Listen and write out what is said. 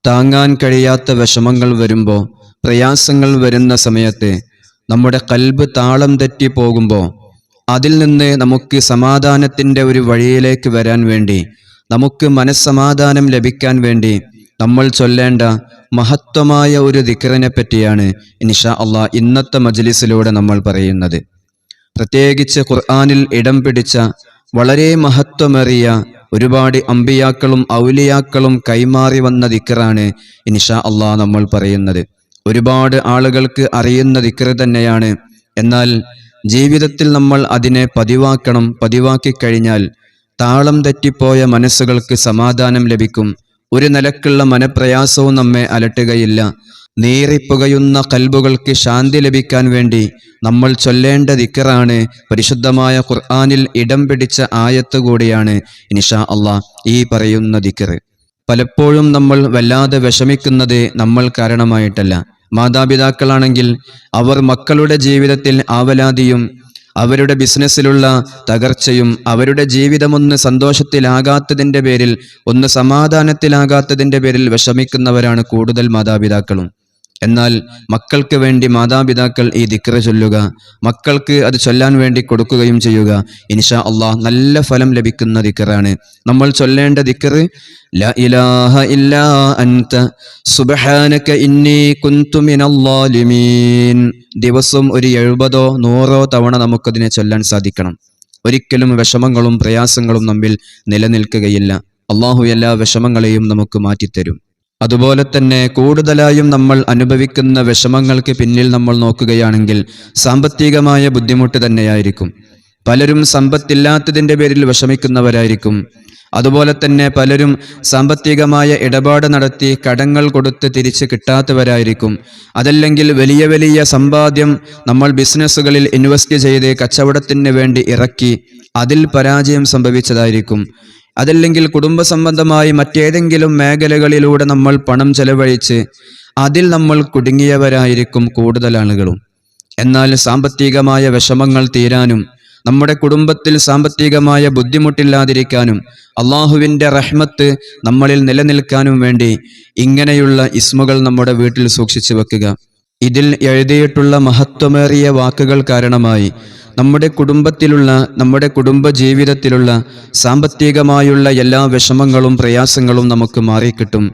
താങ്ങാൻ കഴിയാത്ത വിഷമങ്ങൾ വരുമ്പോൾ, പ്രയാസങ്ങൾ വരുന്ന സമയത്ത് നമ്മുടെ ഖൽബ് താളം തെറ്റി പോകുമ്പോൾ അതിൽ നിന്ന് നമുക്ക് സമാധാനത്തിൻ്റെ ഒരു വഴിയിലേക്ക് വരാൻ വേണ്ടി, നമുക്ക് മനസ്സമാധാനം ലഭിക്കാൻ വേണ്ടി നമ്മൾ ചൊല്ലേണ്ട മഹത്വമായ ഒരു ദിക്റിനെ പറ്റിയാണ് ഇൻഷാ അല്ലാഹ് ഇന്നത്തെ മജ്ലിസിലൂടെ നമ്മൾ പറയുന്നത്. പ്രത്യേകിച്ച് ഖുർആനിൽ ഇടം പിടിച്ച വളരെ മഹത്വമേറിയ ഒരുപാട് അമ്പിയാക്കളും ഔലിയാക്കളും കൈമാറി വന്ന ദിക്റാണ് ഇൻഷാ അല്ലാഹ് നമ്മൾ പറയുന്നത്. ഒരുപാട് ആളുകൾക്ക് അറിയുന്ന ദിക്ർ തന്നെയാണ്. എന്നാൽ ജീവിതത്തിൽ നമ്മൾ അതിനെ പതിവാക്കണം. പതിവാക്കി കഴിഞ്ഞാൽ താളം തെറ്റിപ്പോയ മനസ്സുകൾക്ക് സമാധാനം ലഭിക്കും. ഒരു നിലക്കുള്ള മനപ്രയാസവും നമ്മെ അലട്ടുകയില്ല. നീറിപ്പുകയുന്ന ഖൽബുകൾക്ക് ശാന്തി ലഭിക്കാൻ വേണ്ടി നമ്മൾ ചൊല്ലേണ്ട ദിക്റാണ്. പരിശുദ്ധമായ ഖുർആനിൽ ഇടം പിടിച്ച ആയത്ത് കൂടിയാണ് ഇൻഷാ അല്ലാഹ് ഈ പറയുന്ന ദിക്ർ. പലപ്പോഴും നമ്മൾ വല്ലാതെ വിഷമിക്കുന്നത് നമ്മൾ കാരണമായിട്ടല്ല. മാതാപിതാക്കളാണെങ്കിൽ അവർ മക്കളുടെ ജീവിതത്തിൽ ആവലാതിയും അവരുടെ ബിസിനസ്സിലുള്ള തകർച്ചയും അവരുടെ ജീവിതമൊന്ന് സന്തോഷത്തിലാകാത്തതിൻ്റെ പേരിൽ, ഒന്ന് സമാധാനത്തിലാകാത്തതിൻ്റെ പേരിൽ വിഷമിക്കുന്നവരാണ് കൂടുതൽ മാതാപിതാക്കളും. എന്നാൽ മക്കൾക്ക് വേണ്ടി മാതാപിതാക്കൾ ഈ ദിക്ർ ചൊല്ലുക, മക്കൾക്ക് അത് ചൊല്ലാൻ വേണ്ടി കൊടുക്കുകയും ചെയ്യുക. ഇൻഷാ അല്ലാഹ് നല്ല ഫലം ലഭിക്കുന്ന ദിക്റാണ്. നമ്മൾ ചൊല്ലേണ്ട ദിക്ർ ലാ ഇലാഹ ഇല്ലാ അൻത സുബ്ഹാനക ഇന്നി കുന്തു മിനൽ ളാലിമീൻ. ദിവസം ഒരു 70 100 തവണ നമുക്കതിനെ ചൊല്ലാൻ സാധിക്കണം. ഒരിക്കലും വിഷമങ്ങളും പ്രയാസങ്ങളും നമ്മിൽ നിലനിൽക്കുകയില്ല. അല്ലാഹു എല്ലാ വിഷമങ്ങളെയും നമുക്ക് മാറ്റിത്തരും. അതുപോലെ തന്നെ കൂടുതലായും നമ്മൾ അനുഭവിക്കുന്ന വിഷമങ്ങൾക്ക് പിന്നിൽ നമ്മൾ നോക്കുകയാണെങ്കിൽ സാമ്പത്തികമായ ബുദ്ധിമുട്ട് തന്നെയായിരിക്കും. പലരും സമ്പത്തില്ലാത്തതിൻ്റെ പേരിൽ വിഷമിക്കുന്നവരായിരിക്കും. അതുപോലെ തന്നെ പലരും സാമ്പത്തികമായ ഇടപാട് നടത്തി കടങ്ങൾ കൊടുത്ത് തിരിച്ച് കിട്ടാത്തവരായിരിക്കും. അതല്ലെങ്കിൽ വലിയ വലിയ സമ്പാദ്യം നമ്മൾ ബിസിനസ്സുകളിൽ ഇൻവെസ്റ്റ് ചെയ്ത് കച്ചവടത്തിന് വേണ്ടി ഇറക്കി അതിൽ പരാജയം സംഭവിച്ചതായിരിക്കും. അതല്ലെങ്കിൽ കുടുംബ സംബന്ധമായി മറ്റേതെങ്കിലും മേഖലകളിലൂടെ നമ്മൾ പണം ചെലവഴിച്ച് അതിൽ നമ്മൾ കുടുങ്ങിയവരായിരിക്കും കൂടുതൽ ആളുകളും. എന്നാൽ സാമ്പത്തികമായ വിഷമങ്ങൾ തീരാനും നമ്മുടെ കുടുംബത്തിൽ സാമ്പത്തികമായ ബുദ്ധിമുട്ടില്ലാതിരിക്കാനും അള്ളാഹുവിൻ്റെ റഹ്മത്ത് നമ്മളിൽ നിലനിൽക്കാനും വേണ്ടി ഇങ്ങനെയുള്ള ഇസ്മുകൾ നമ്മുടെ വീട്ടിൽ സൂക്ഷിച്ചു വെക്കുക. ഇതിൽ എഴുതിയിട്ടുള്ള മഹത്വമേറിയ വാക്കുകൾ കാരണമായി നമ്മുടെ കുടുംബത്തിലുള്ള, നമ്മുടെ കുടുംബ ജീവിതത്തിലുള്ള സാമ്പത്തികമായുള്ള എല്ലാ വിഷമങ്ങളും പ്രയാസങ്ങളും നമുക്ക് മാറിക്കിട്ടും.